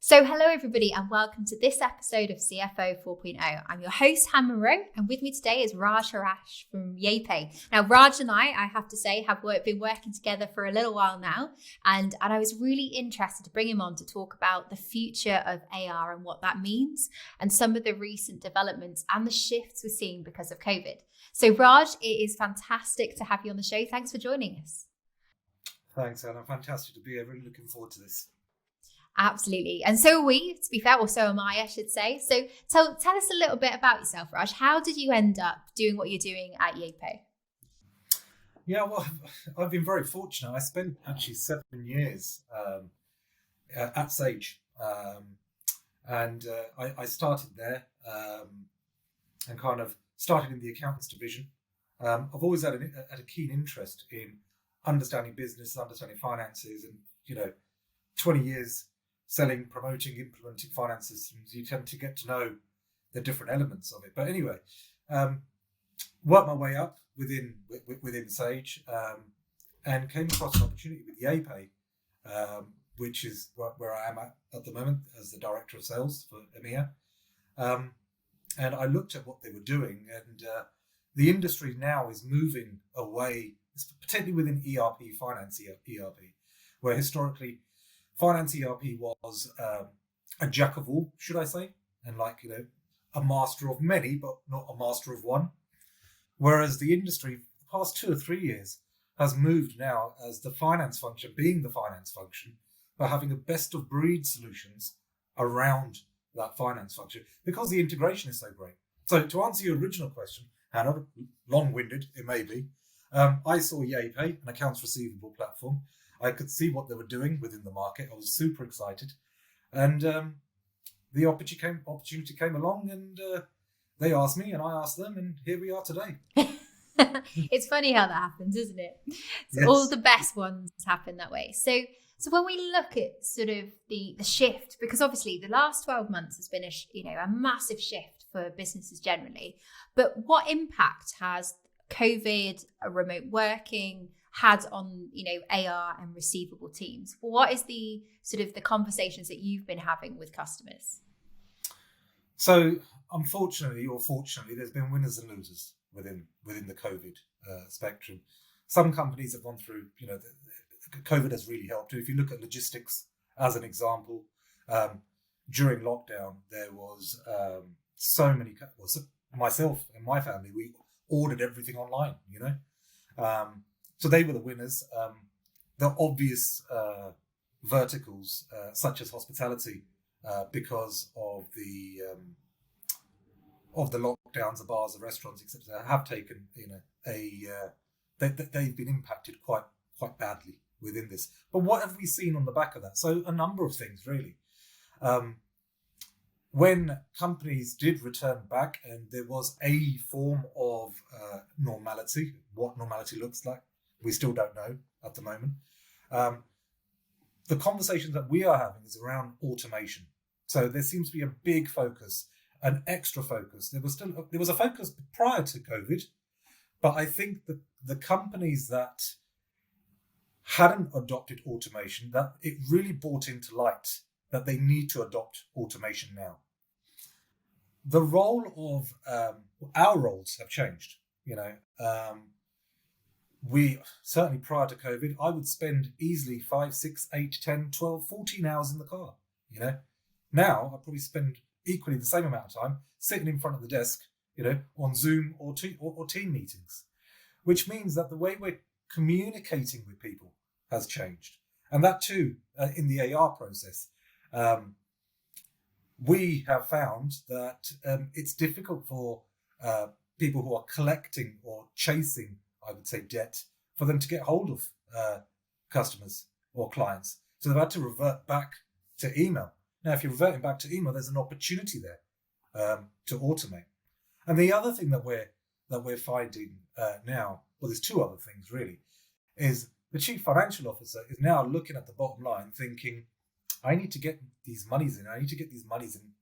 So hello everybody and welcome to this episode of CFO 4.0. I'm your host Han Monroe and with me today is Harash from Yaypay. Now Raj and I have to say, have been working together for a little while now and I was really interested to bring him on to talk about the future of AR and what that means and some of the recent developments and the shifts we're seeing because of COVID. So Raj, it is fantastic to have you on the show. Thanks for joining us. Thanks, Anna. Fantastic to be here. Really looking forward to this. Absolutely. And so are we, to be fair, or so am I should say. So tell us a little bit about yourself, Raj. How did you end up doing what you're doing at Yaypay? Yeah, well, I've been very fortunate. I spent actually 7 years at Sage. I started there and kind of started in the accountants division. I've always had a keen interest in understanding business, understanding finances, and, 20 years selling, promoting, implementing finance systems, you tend to get to know the different elements of it. But anyway, worked my way up within Sage and came across an opportunity with Yaypay, which is where I am at the moment as the director of sales for EMEA. And I looked at what they were doing, and the industry now is moving away, particularly within ERP, finance ERP, where historically finance ERP was a jack of all, should I say, and a master of many, but not a master of one. Whereas the industry, the past 2 or 3 years, has moved now as the finance function, being the finance function, but having a best of breed solutions around that finance function because the integration is so great. So to answer your original question, Hannah, long-winded it may be, I saw Yaypay, an accounts receivable platform. I could see what they were doing within the market. I was super excited. And the opportunity came along and they asked me and I asked them and here we are today. It's funny how that happens, isn't it? So Yes. All the best ones happen that way. So when we look at sort of the shift, because obviously the last 12 months has been a massive shift for businesses generally, but what impact has COVID, remote working had on, AR and receivable teams? What is the sort of the conversations that you've been having with customers? So unfortunately or fortunately, there's been winners and losers within the COVID spectrum. Some companies have gone through, COVID has really helped. If you look at logistics as an example, during lockdown, there was myself and my family, we ordered everything online, So they were the winners. The obvious verticals, such as hospitality, because of the lockdowns, the bars, the restaurants, etc., have taken, they've been impacted quite badly within this. But what have we seen on the back of that? So a number of things, really. When companies did return back, and there was a form of normality, what normality looks like, we still don't know at the moment. The conversation that we are having is around automation. So there seems to be a big focus, an extra focus. There was a focus prior to COVID, but I think that the companies that hadn't adopted automation, that it really brought into light that they need to adopt automation now. The role of our roles have changed. We certainly prior to COVID, I would spend easily 5, 6, 8, 10, 12, 14 hours in the car. Now I probably spend equally the same amount of time sitting in front of the desk, on Zoom or team meetings, which means that the way we're communicating with people has changed. And that too, in the AR process, we have found that it's difficult for people who are collecting or chasing, I would say, debt, for them to get hold of customers or clients. So they've had to revert back to email. Now, if you're reverting back to email, there's an opportunity there to automate. And the other thing that we're finding now, well, there's 2 other things really, is the chief financial officer is now looking at the bottom line thinking, I need to get these monies in. I need to get these monies in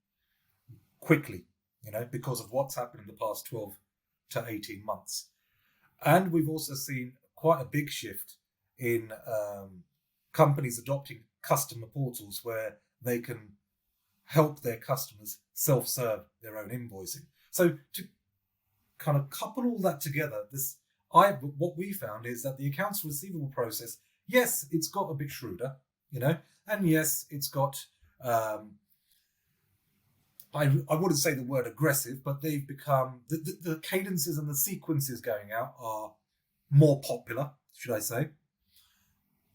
quickly, because of what's happened in the past 12 to 18 months. And we've also seen quite a big shift in companies adopting customer portals where they can help their customers self-serve their own invoicing. So to kind of couple all that together, what we found is that the accounts receivable process, yes, it's got a bit shrewder, and yes, it's got, I wouldn't say the word aggressive, but they've become, the cadences and the sequences going out are more popular, should I say.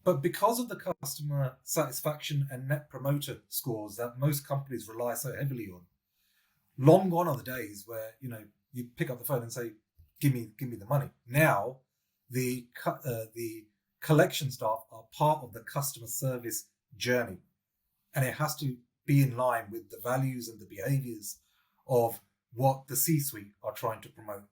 But because of the customer satisfaction and net promoter scores that most companies rely so heavily on, long gone are the days where, you pick up the phone and say, give me the money. Now, the collection staff are part of the customer service journey, and it has to be in line with the values and the behaviors of what the C-suite are trying to promote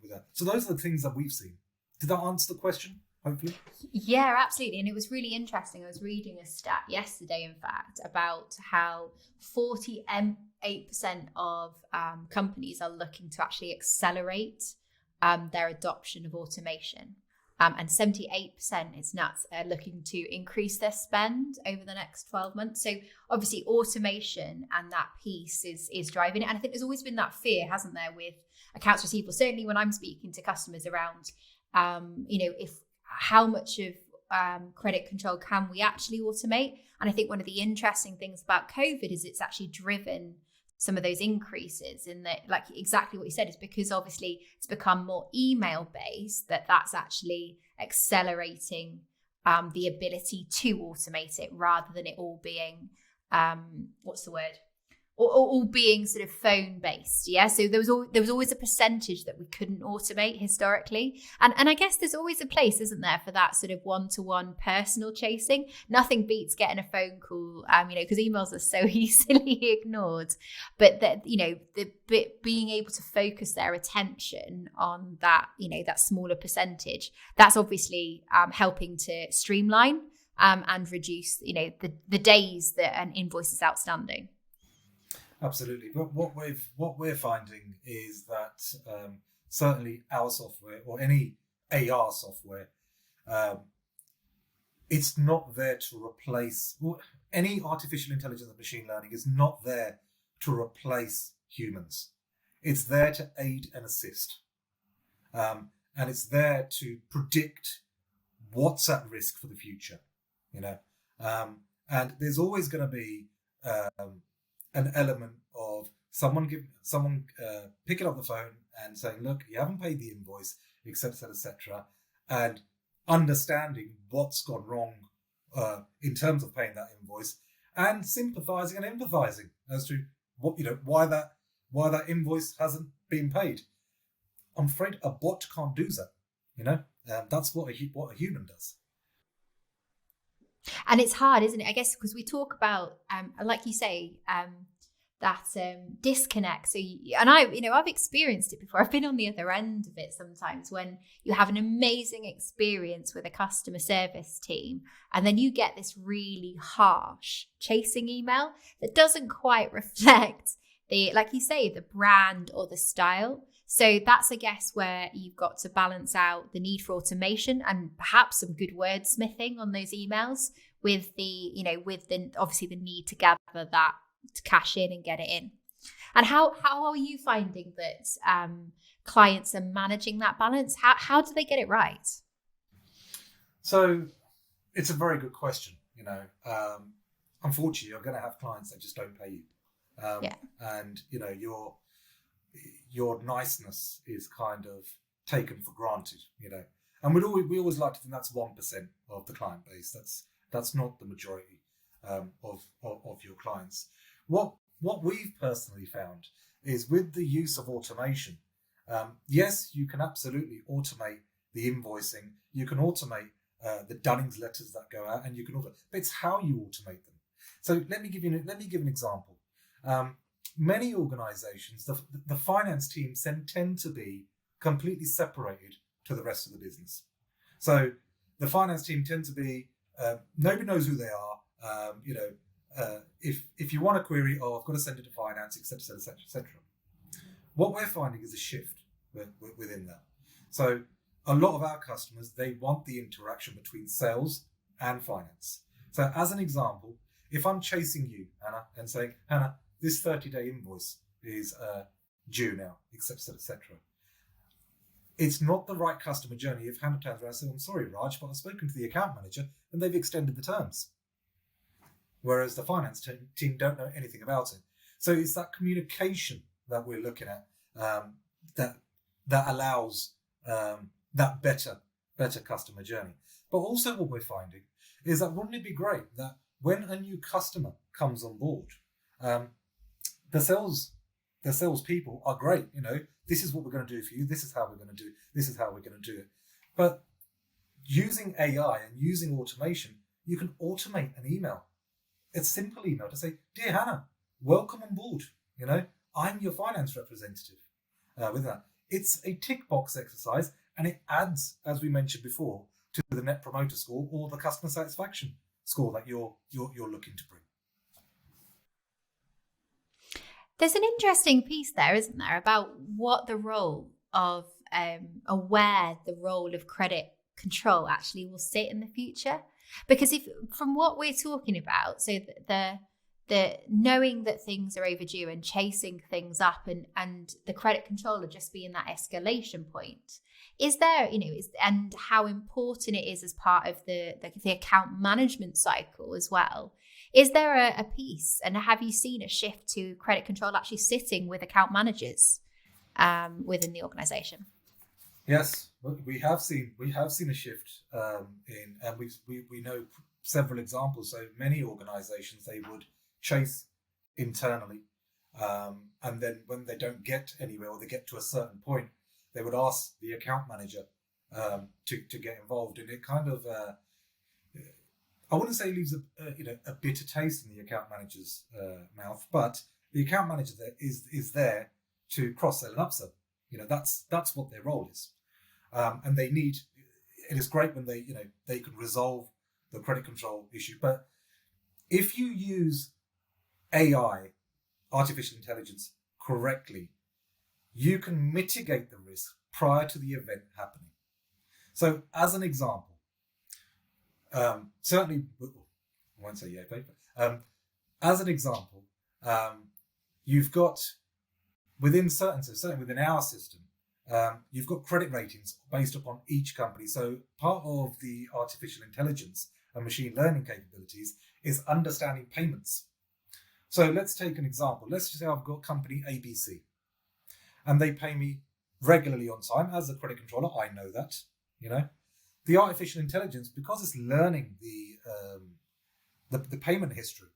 with that. So those are the things that we've seen. Did that answer the question, hopefully? Yeah, absolutely. And it was really interesting. I was reading a stat yesterday, in fact, about how 48% of companies are looking to actually accelerate their adoption of automation. And 78% is nuts, looking to increase their spend over the next 12 months. So obviously automation and that piece is driving it. And I think there's always been that fear, hasn't there, with accounts receivable, certainly when I'm speaking to customers around, if how much of credit control can we actually automate? And I think one of the interesting things about COVID is it's actually driven some of those increases in that, like exactly what you said, is because obviously it's become more email based, that's actually accelerating the ability to automate it rather than it all being all being sort of phone based. Yeah. So there was always a percentage that we couldn't automate historically. And I guess there's always a place, isn't there, for that sort of one-to-one personal chasing. Nothing beats getting a phone call, because emails are so easily ignored. But that, being able to focus their attention on that, that smaller percentage, that's obviously helping to streamline and reduce, the days that an invoice is outstanding. Absolutely. But what we're finding is that certainly our software or any AR software, it's not there to replace, any artificial intelligence and machine learning is not there to replace humans. It's there to aid and assist. And it's there to predict what's at risk for the future, and there's always going to be an element of someone picking up the phone and saying, look, you haven't paid the invoice, etc., and understanding what's gone wrong in terms of paying that invoice, and sympathizing and empathizing as to what, why that invoice hasn't been paid. I'm afraid a bot can't do that. That's what a human does. And it's hard, isn't it? I guess because we talk about, like you say, that disconnect. So, I've experienced it before. I've been on the other end of it sometimes when you have an amazing experience with a customer service team, and then you get this really harsh chasing email that doesn't quite reflect like you say, the brand or the style. So that's, I guess, where you've got to balance out the need for automation and perhaps some good wordsmithing on those emails with obviously the need to gather that to cash in and get it in. And how are you finding that clients are managing that balance? How do they get it right? So it's a very good question. Unfortunately, you're going to have clients that just don't pay you. And your niceness is kind of taken for granted, and we always like to think that's 1% of the client base. That's not the majority of your clients. What we've personally found is with the use of automation, yes, you can absolutely automate the invoicing. You can automate the Dunning's letters that go out, and you can automate, but it's how you automate them. So let me give an example. Many organizations, the finance teams tend to be completely separated to the rest of the business. So the finance team tend to be, nobody knows who they are. If you want a query, I've got to send it to finance, etc., etc., etc. What we're finding is a shift within that. So a lot of our customers, they want the interaction between sales and finance. So as an example, if I'm chasing you, Hannah, and saying, Hannah, this 30-day invoice is due now, etc. It's not the right customer journey if Hannah turns around and says, I'm sorry, Raj, but I've spoken to the account manager and they've extended the terms. Whereas the finance team don't know anything about it. So it's that communication that we're looking at that allows that better customer journey. But also what we're finding is that wouldn't it be great that when a new customer comes on board, the salespeople are great. This is what we're going to do for you. This is how we're going to do it. This is how we're going to do it. But using AI and using automation, you can automate an email. It's a simple email to say, Dear Hannah, welcome on board. I'm your finance representative. With that, it's a tick box exercise, and it adds, as we mentioned before, to the Net Promoter Score or the customer satisfaction score that you're looking to bring. There's an interesting piece there, isn't there, about what the role of or where the role of credit control actually will sit in the future. Because if from what we're talking about, so the knowing that things are overdue and chasing things up and the credit controller just being that escalation point, is there, and how important it is as part of the account management cycle as well. Is there a piece, and have you seen a shift to credit control actually sitting with account managers within the organization? Yes, we have seen a shift and we know several examples. So many organizations, they would chase internally, and then when they don't get anywhere or they get to a certain point, they would ask the account manager to get involved, and it kind of I wouldn't say leaves a bitter taste in the account manager's mouth, but the account manager is there to cross-sell and upsell. That's what their role is, and they need. It is great when they can resolve the credit control issue, but if you use AI, artificial intelligence, correctly, you can mitigate the risk prior to the event happening. So, as an example, certainly, I won't say Yaypay, but as an example, you've got certainly within our system, you've got credit ratings based upon each company. So part of the artificial intelligence and machine learning capabilities is understanding payments. So let's take an example. Let's just say I've got company ABC, and they pay me regularly on time. As a credit controller, I know that. The artificial intelligence, because it's learning the payment history,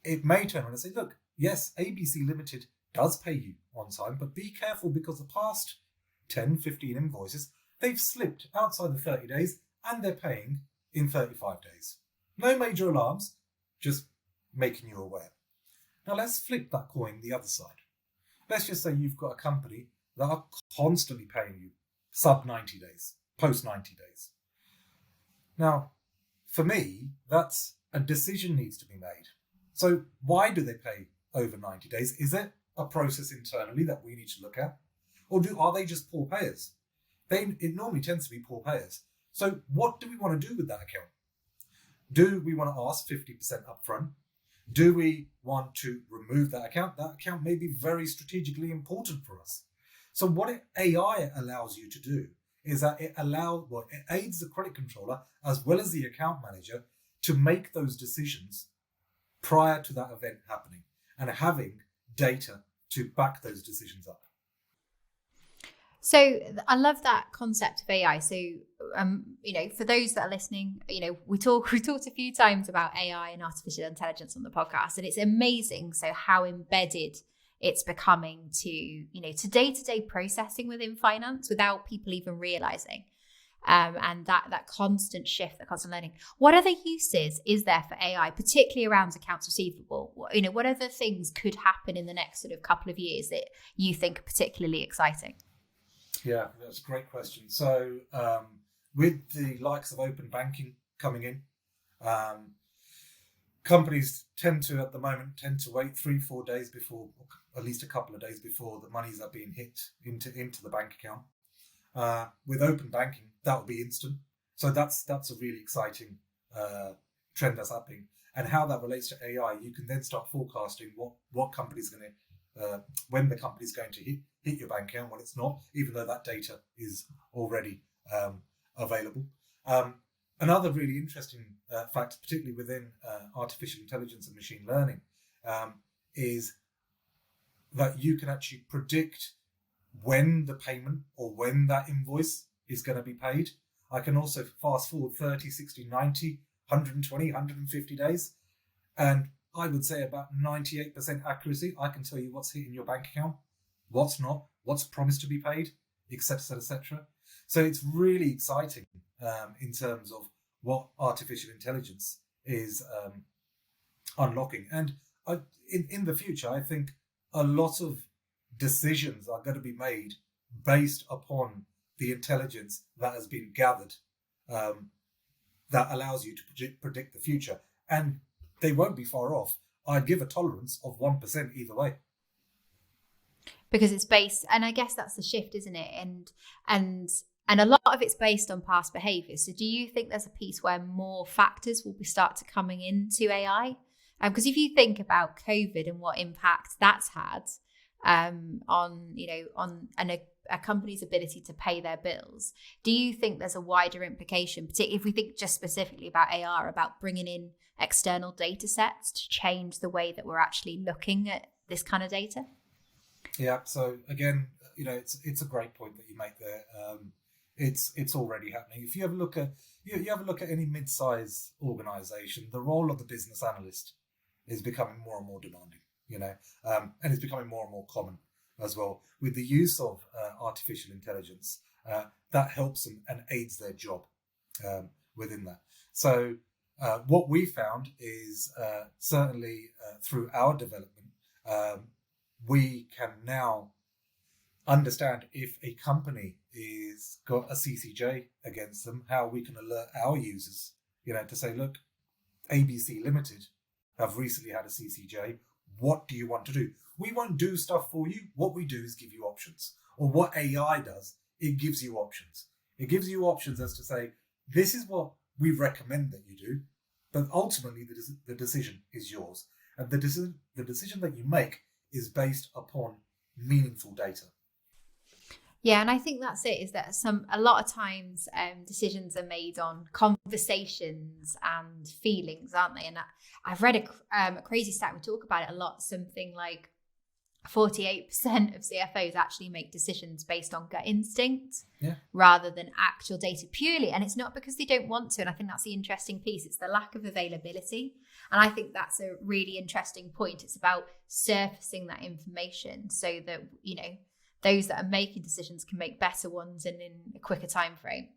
it may turn around and say, look, yes, ABC Limited does pay you on time, but be careful because the past 10, 15 invoices, they've slipped outside the 30 days and they're paying in 35 days. No major alarms, just making you aware. Now let's flip that coin the other side. Let's just say you've got a company that are constantly paying you sub 90 days, post 90 days. Now, for me, that's a decision needs to be made. So why do they pay over 90 days? Is it a process internally that we need to look at? Or are they just poor payers? It normally tends to be poor payers. So what do we want to do with that account? Do we want to ask 50% upfront? Do we want to remove that account? That account may be very strategically important for us. So what AI allows you to do is that it aids the credit controller as well as the account manager to make those decisions prior to that event happening and having data to back those decisions up. So I love that concept of AI. So, for those that are listening, we talked a few times about AI and artificial intelligence on the podcast, and it's amazing. So how embedded it's becoming to day-to-day processing within finance without people even realizing. And that constant shift, that constant learning. What other uses is there for AI, particularly around accounts receivable? What other things could happen in the next sort of couple of years that you think are particularly exciting? Yeah, that's a great question. So with the likes of open banking coming in, companies tend to wait 3-4 days before, or at least a couple of days before the monies are being hit into the bank account. With open banking, that will be instant. So that's a really exciting trend that's happening. And how that relates to AI, you can then start forecasting what company's going to, when the company's going to hit your bank account, when it's not, even though that data is already available. Another really interesting fact, particularly within artificial intelligence and machine learning, is that you can actually predict when the payment or when that invoice is going to be paid. I can also fast forward 30, 60, 90, 120, 150 days. And I would say about 98% accuracy. I can tell you what's hitting your bank account, what's not, what's promised to be paid, etc., etc. So it's really exciting in terms of what artificial intelligence is unlocking. And in the future, I think a lot of decisions are going to be made based upon the intelligence that has been gathered that allows you to predict the future. And they won't be far off. I'd give a tolerance of 1% either way. Because it's based, and I guess that's the shift, isn't it? And a lot of it's based on past behaviour. So do you think there's a piece where more factors will start to coming into AI? Because if you think about COVID and what impact that's had on a company's ability to pay their bills, do you think there's a wider implication, particularly if we think just specifically about AR, about bringing in external data sets to change the way that we're actually looking at this kind of data? Yeah. So again, it's a great point that you make there. It's already happening. If you have a look at any mid-size organization, the role of the business analyst is becoming more and more demanding, and it's becoming more and more common as well with the use of artificial intelligence that helps them and aids their job within that. So what we found is certainly through our development, we can now understand if a company is got a CCJ against them, how we can alert our users, to say, look, ABC Limited have recently had a CCJ. What do you want to do? We won't do stuff for you. What we do is give you options. Or what AI does, it gives you options. It gives you options as to say, this is what we recommend that you do, but ultimately the decision is yours. And the decision that you make is based upon meaningful data. Yeah, and I think that's it, is that a lot of times decisions are made on conversations and feelings, aren't they? And I've read a crazy stat, we talk about it a lot, something like 48% of CFOs actually make decisions based on gut instinct rather than actual data purely. And it's not because they don't want to. And I think that's the interesting piece. It's the lack of availability. And I think that's a really interesting point. It's about surfacing that information so that, those that are making decisions can make better ones and in a quicker time frame.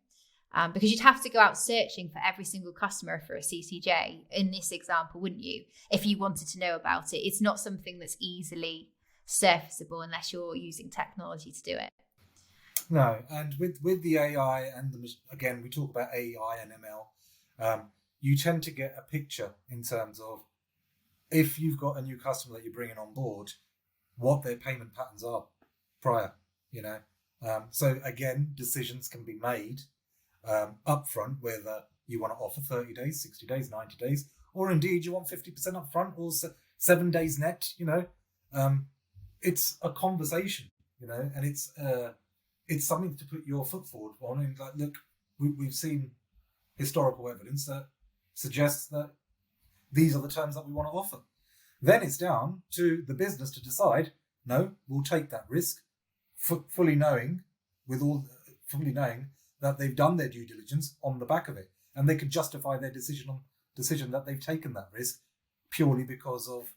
Because you'd have to go out searching for every single customer for a CCJ in this example, wouldn't you? If you wanted to know about it, it's not something that's easily surfaceable unless you're using technology to do it. No, and with the AI and again, we talk about AI and ML, you tend to get a picture in terms of if you've got a new customer that you're bringing on board, what their payment patterns are prior, so again, decisions can be made upfront, whether you want to offer 30 days, 60 days, 90 days, or indeed you want 50% upfront or 7 days net. It's a conversation, and it's something to put your foot forward on. And like, look, we've seen historical evidence that suggests that these are the terms that we want to offer. Then it's down to the business to decide, no, we'll take that risk, fully knowing that they've done their due diligence on the back of it, and they could justify their decision that they've taken that risk purely because of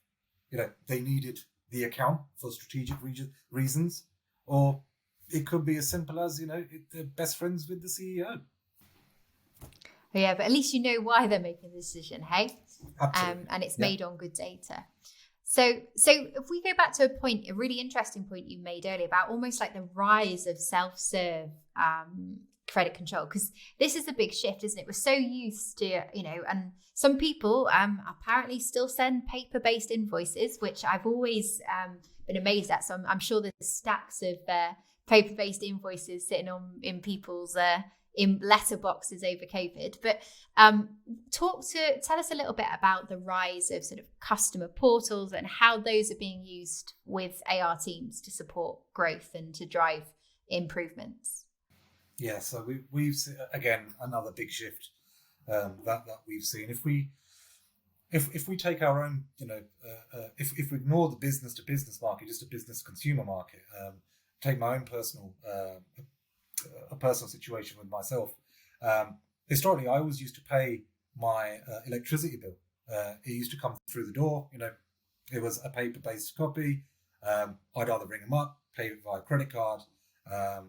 they needed the account for strategic reasons, or it could be as simple as they're best friends with the CEO. Yeah, but at least you know why they're making the decision, hey? Absolutely. And it's made on good data. So if we go back to a really interesting point you made earlier about almost like the rise of self-serve credit control, because this is a big shift, isn't it? We're so used to, and some people apparently still send paper-based invoices, which I've always been amazed at. So I'm sure there's stacks of paper-based invoices sitting in people's in letterboxes over COVID. But tell us a little bit about the rise of sort of customer portals and how those are being used with AR teams to support growth and to drive improvements. Yeah, so we've seen, again, another big shift that we've seen. If we take our own, if we ignore the business to business market, just a business consumer market, take my own personal situation with myself. Historically, I always used to pay my electricity bill. It used to come through the door. It was a paper-based copy. I'd either ring them up, pay it via credit card,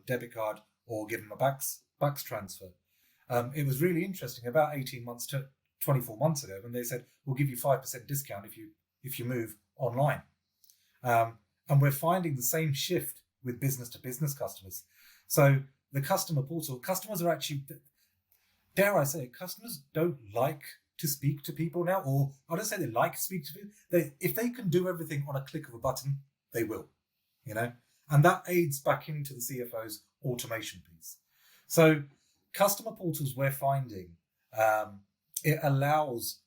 debit card, or give them a backs transfer. It was really interesting about 18 months to 24 months ago when they said, we'll give you 5% discount if you move online. And we're finding the same shift with business to business customers. So the customer portal, customers are actually, dare I say it, customers don't like to speak to people now, or I don't say they like to speak to people. If they can do everything on a click of a button, they will, and that aids back into the CFO's automation piece. So customer portals, we're finding it allows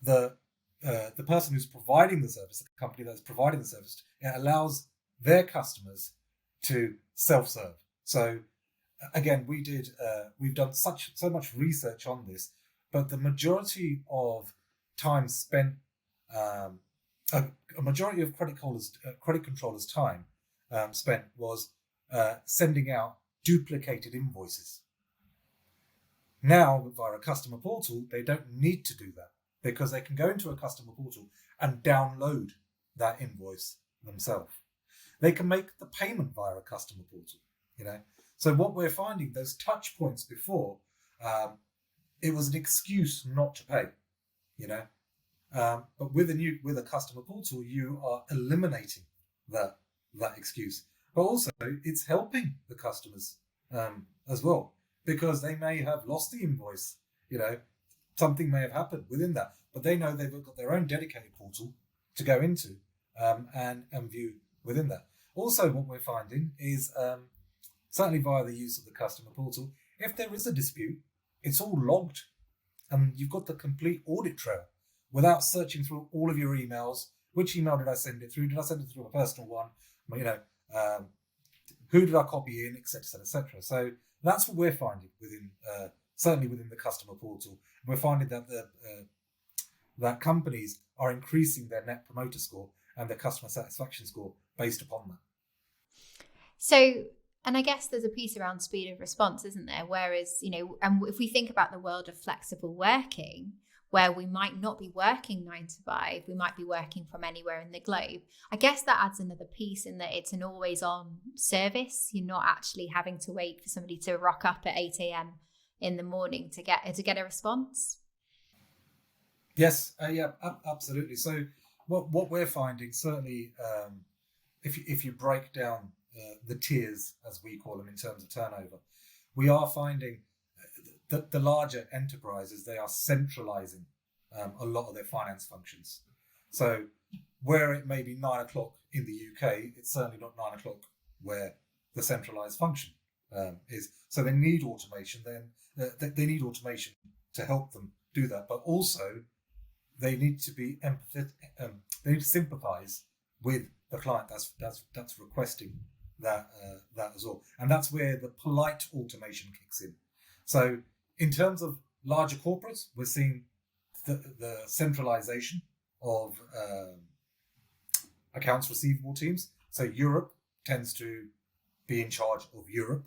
the person who's providing the service, the company that's providing the service, it allows their customers to self-serve. So again, we've done so much research on this, but the majority of time spent, a majority of credit controllers' time spent was sending out duplicated invoices. Now, via a customer portal, they don't need to do that because they can go into a customer portal and download that invoice themselves. They can make the payment via a customer portal, So what we're finding, those touch points before, it was an excuse not to pay, But with a customer portal, you are eliminating that excuse. But also, it's helping the customers as well, because they may have lost the invoice, something may have happened within that, but they know they've got their own dedicated portal to go into and view within that. Also, what we're finding is, certainly via the use of the customer portal, if there is a dispute, it's all logged and you've got the complete audit trail without searching through all of your emails. Which email did I send it through? Did I send it through a personal one? Who did I copy in, etc., etc. So that's what we're finding certainly within the customer portal. We're finding that that companies are increasing their net promoter score and their customer satisfaction score based upon that. So, and I guess there's a piece around speed of response, isn't there? Whereas, and if we think about the world of flexible working, where we might not be working 9 to 5, we might be working from anywhere in the globe. I guess that adds another piece in that it's an always on service. You're not actually having to wait for somebody to rock up at 8 a.m. in the morning to get a response. Yes, absolutely. So what we're finding, certainly, if you break down the tiers, as we call them, in terms of turnover, we are finding that the larger enterprises, they are centralizing a lot of their finance functions. So where it may be 9 o'clock in the UK, it's certainly not 9 o'clock where the centralized function is. So they need automation. They need automation to help them do that, but also they need to be empathetic. They need to sympathize with the client that's requesting that as well, and that's where the polite automation kicks in. So in terms of larger corporates, we're seeing the centralization of accounts receivable teams. So Europe tends to be in charge of Europe.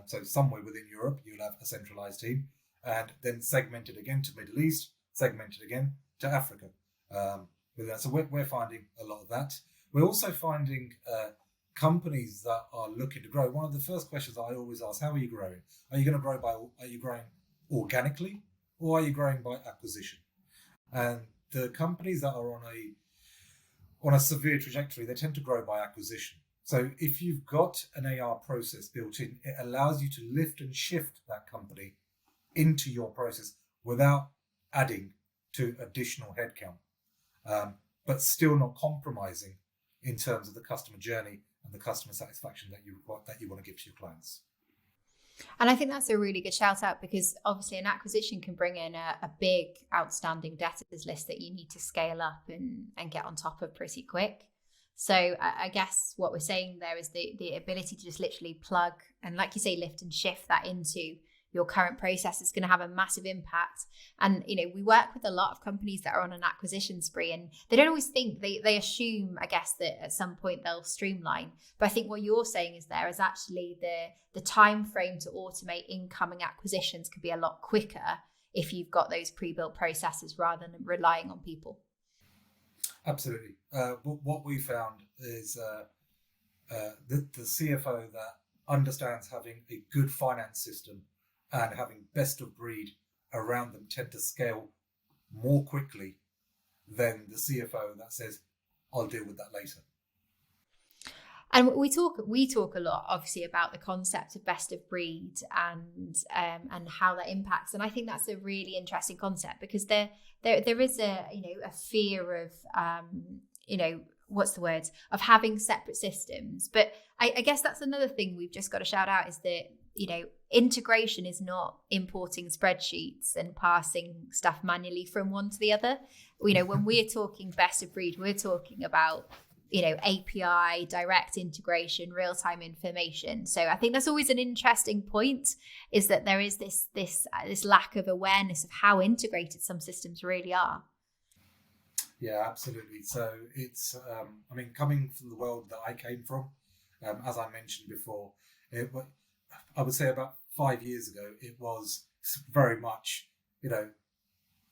So somewhere within Europe, you'll have a centralized team, and then segmented again to Middle East, segmented again to Africa. With that, so we're finding a lot of that. We're also finding companies that are looking to grow. One of the first questions I always ask: how are you growing? Are you going to grow are you growing organically, or are you growing by acquisition? And the companies that are on a severe trajectory, they tend to grow by acquisition. So if you've got an AR process built in, it allows you to lift and shift that company into your process without adding to additional headcount, but still not compromising in terms of the customer journey and the customer satisfaction that you want to give to your clients. And I think that's a really good shout out, because obviously an acquisition can bring in a big outstanding debtors list that you need to scale up and get on top of pretty quick. So I guess what we're saying there is the ability to just literally plug and, like you say, lift and shift that into your current process is going to have a massive impact. And, we work with a lot of companies that are on an acquisition spree, and they don't always think, they assume, I guess, that at some point they'll streamline. But I think what you're saying is there is actually the time frame to automate incoming acquisitions could be a lot quicker if you've got those pre-built processes rather than relying on people. Absolutely. What we found is the CFO that understands having a good finance system and having best of breed around them tend to scale more quickly than the CFO that says, I'll deal with that later. And we talk a lot, obviously, about the concept of best of breed and how that impacts. And I think that's a really interesting concept, because there is a fear of of having separate systems. But I guess that's another thing we've just got to shout out, is that integration is not importing spreadsheets and passing stuff manually from one to the other. When we're talking best of breed, we're talking about API, direct integration, real-time information. So I think that's always an interesting point, is that there is this lack of awareness of how integrated some systems really are. Yeah, absolutely. So it's, coming from the world that I came from, as I mentioned before, I would say about 5 years ago, it was very much,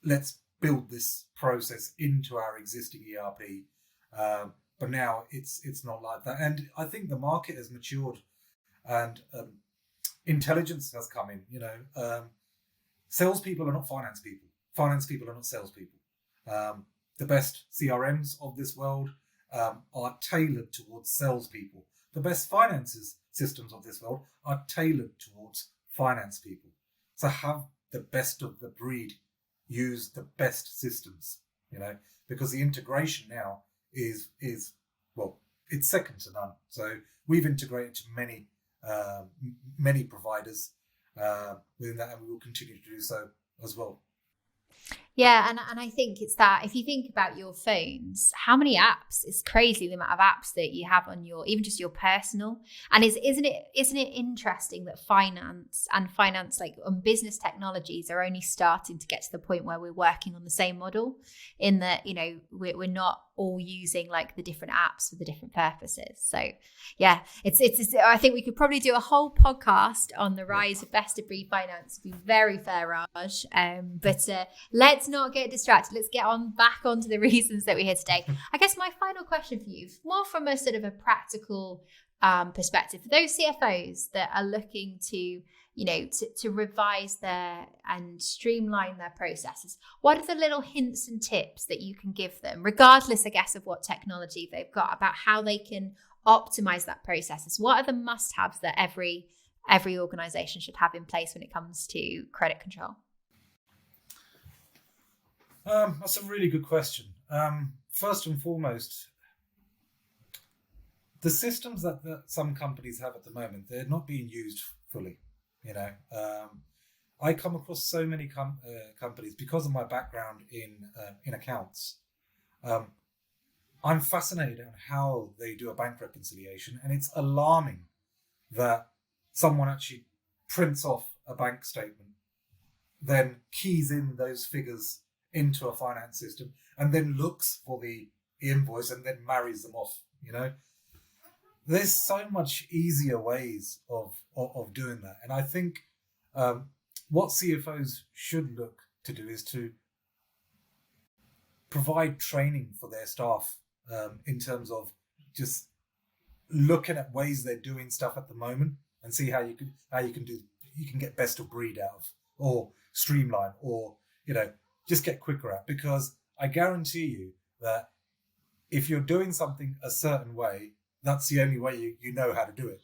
let's build this process into our existing ERP. But now it's not like that. And I think the market has matured, and intelligence has come in. Salespeople are not finance people. Finance people are not salespeople. The best CRMs of this world are tailored towards salespeople. The best finances systems of this world are tailored towards finance people. So have the best of the breed, use the best systems, because the integration now is it's second to none. So we've integrated to many providers within that, and we will continue to do so as well. Yeah, and I think it's that, if you think about your phones, how many apps? It's crazy the amount of apps that you have on even just your personal. And isn't it interesting that finance like on business technologies are only starting to get to the point where we're working on the same model, in that we're not all using like the different apps for the different purposes. So yeah, it's I think we could probably do a whole podcast on the rise of best of breed finance, to be very fair, Raj. But let's not get distracted. Let's get back onto the reasons that we're here today. I guess my final question for you, more from a sort of a practical perspective, for those CFOs that are looking to revise and streamline their processes, what are the little hints and tips that you can give them, regardless, I guess, of what technology they've got, about how they can optimize that processes? What are the must-haves that every organization should have in place when it comes to credit control? That's a really good question. First and foremost, the systems that some companies have at the moment, they're not being used fully. I come across so many companies because of my background in accounts. I'm fascinated on how they do a bank reconciliation, and it's alarming that someone actually prints off a bank statement, then keys in those figures into a finance system, and then looks for the invoice and then marries them off. There's so much easier ways of doing that. And I think what CFOs should look to do is to provide training for their staff in terms of just looking at ways they're doing stuff at the moment, and see how you can get best of breed out of, or streamline, or just get quicker at. Because I guarantee you that if you're doing something a certain way, that's the only way you know how to do it.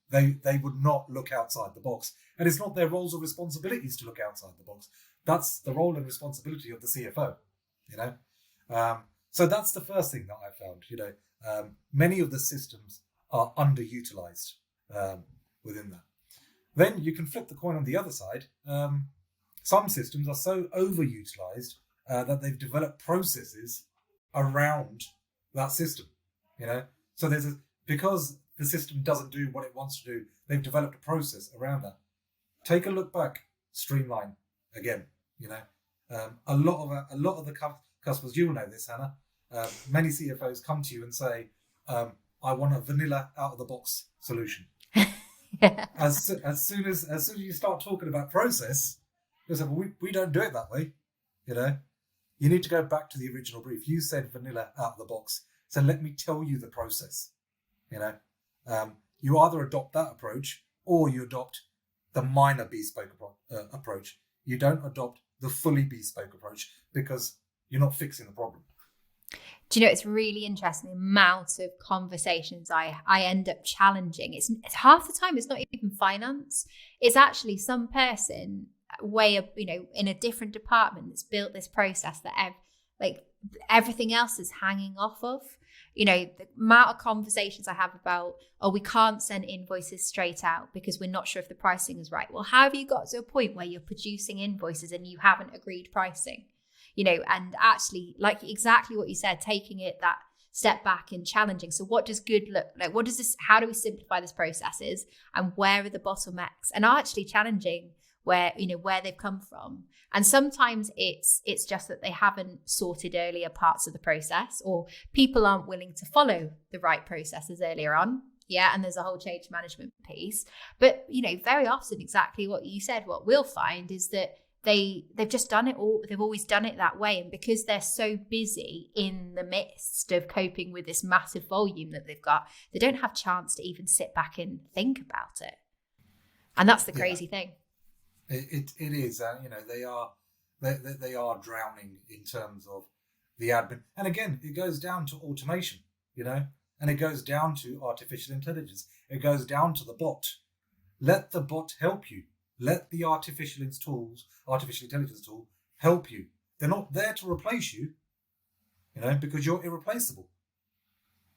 They would not look outside the box, and it's not their roles or responsibilities to look outside the box. That's the role and responsibility of the CFO. So that's the first thing that I found. Many of the systems are underutilized within that. Then you can flip the coin on the other side. Some systems are so overutilized that they've developed processes around that system. So because the system doesn't do what it wants to do, they've developed a process around that. Take a look back. Streamline again. A lot of the customers, you'll know this, Hannah. Many CFOs come to you and say, "I want a vanilla out of the box solution." Yeah. As soon as you start talking about process, they say, "Well, we don't do it that way." You need to go back to the original brief. You said vanilla out of the box, so let me tell you the process. You either adopt that approach or you adopt the minor bespoke approach. You don't adopt the fully bespoke approach because you're not fixing the problem. Do you know, it's really interesting the amount of conversations I end up challenging. It's half the time, it's not even finance. It's actually some person in a different department that's built this process that everything else is hanging off of. The amount of conversations I have about, we can't send invoices straight out because we're not sure if the pricing is right. Well, how have you got to a point where you're producing invoices and you haven't agreed pricing? And actually, like exactly what you said, taking it that step back and challenging. So what does good look like? How do we simplify this processes, and where are the bottlenecks? And actually challenging where they've come from. And sometimes it's just that they haven't sorted earlier parts of the process, or people aren't willing to follow the right processes earlier on. Yeah. And there's a whole change management piece. But, very often exactly what you said, what we'll find is that they've just done it all. They've always done it that way. And because they're so busy in the midst of coping with this massive volume that they've got, they don't have a chance to even sit back and think about it. And that's the crazy thing. It is, they are drowning in terms of the admin. And again, it goes down to automation, and it goes down to artificial intelligence. It goes down to the bot. Let the bot help you. Let the artificial intelligence tool help you. They're not there to replace you, because you're irreplaceable.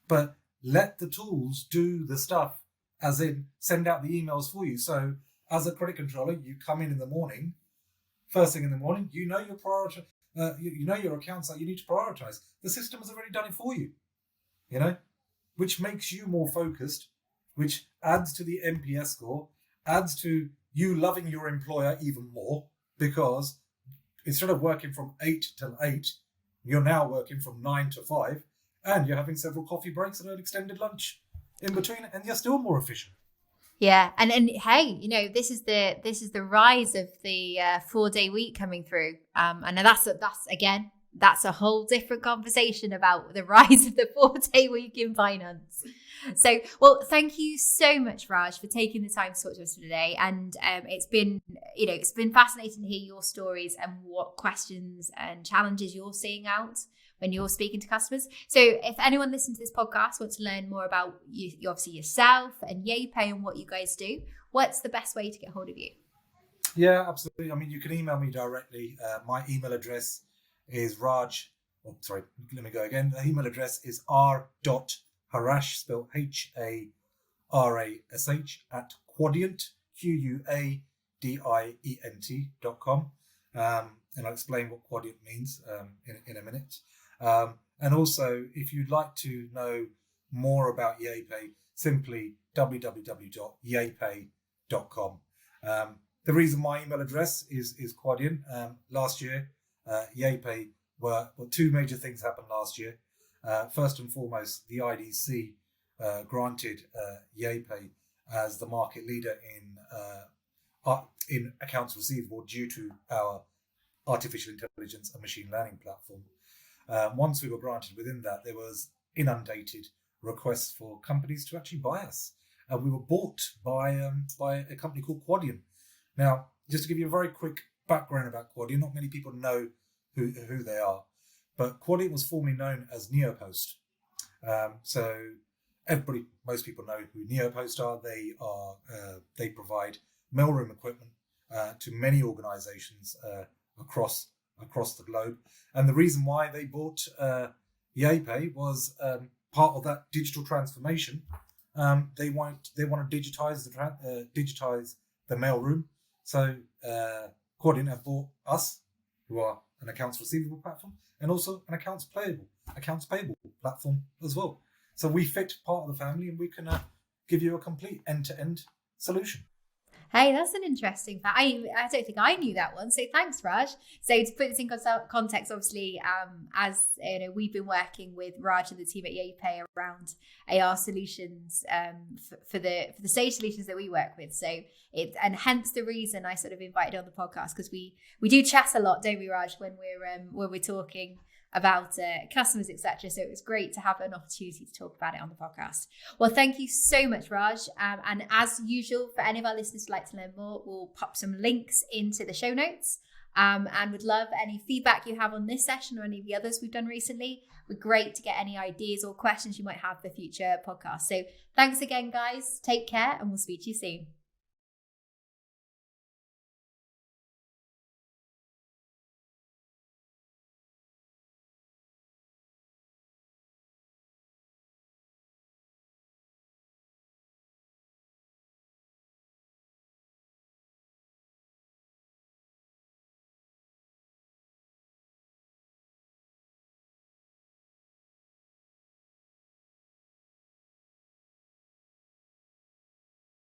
But let the tools do the stuff, as in send out the emails for you. So as a credit controller, you come in the morning, first thing in the morning, your your accounts that you need to prioritize. The system has already done it for you, which makes you more focused, which adds to the NPS score, adds to you loving your employer even more, because instead of working from 8 till 8, you're now working from 9 to 5, and you're having several coffee breaks and an extended lunch in between, and you're still more efficient. Yeah, and hey, this is the rise of the 4-day week coming through, and that's a whole different conversation about the rise of the 4-day week in finance. So, well, thank you so much, Raj, for taking the time to talk to us today, and it's been fascinating to hear your stories and what questions and challenges you're seeing out when you're speaking to customers. So if anyone listening to this podcast wants to learn more about you obviously yourself and Yaypay and what you guys do, what's the best way to get hold of you? Yeah, absolutely. I mean, you can email me directly. My email address is Raj. Oh, sorry, let me go again. The email address is r.harash, spelled Harash, at Quadient, QUADIENT.com. And I'll explain what Quadient means in a minute. And also, if you'd like to know more about Yaypay, simply www.yaypay.com. The reason my email address is Quadient. Last year, Yaypay two major things happened last year. First and foremost, the IDC granted Yaypay as the market leader in accounts receivable due to our artificial intelligence and machine learning platform. Once we were granted within that, there was inundated requests for companies to actually buy us. We were bought by a company called Quadient. Now, just to give you a very quick background about Quadient, not many people know who they are, but Quadient was formerly known as Neopost. So most people know who Neopost are. They provide mailroom equipment to many organizations across the globe. And the reason why they bought Yaypay was part of that digital transformation. They want to digitize the mailroom. So Quadient have bought us, who are an accounts receivable platform, and also an accounts payable platform as well. So we fit part of the family, and we can give you a complete end-to-end solution. Hey, that's an interesting fact. I don't think I knew that one. So thanks, Raj. So to put this in context, obviously, as you know, we've been working with Raj and the team at Yaypay around AR solutions for the stage solutions that we work with. So and hence the reason I sort of invited on the podcast, because we do chat a lot, don't we, Raj, when we're talking about customers, etc. So it was great to have an opportunity to talk about it on the podcast. Well, thank you so much, Raj. And as usual, for any of our listeners who'd like to learn more, we'll pop some links into the show notes. And would love any feedback you have on this session or any of the others we've done recently. We're great to get any ideas or questions you might have for future podcasts. So thanks again, guys. Take care, and we'll speak to you soon.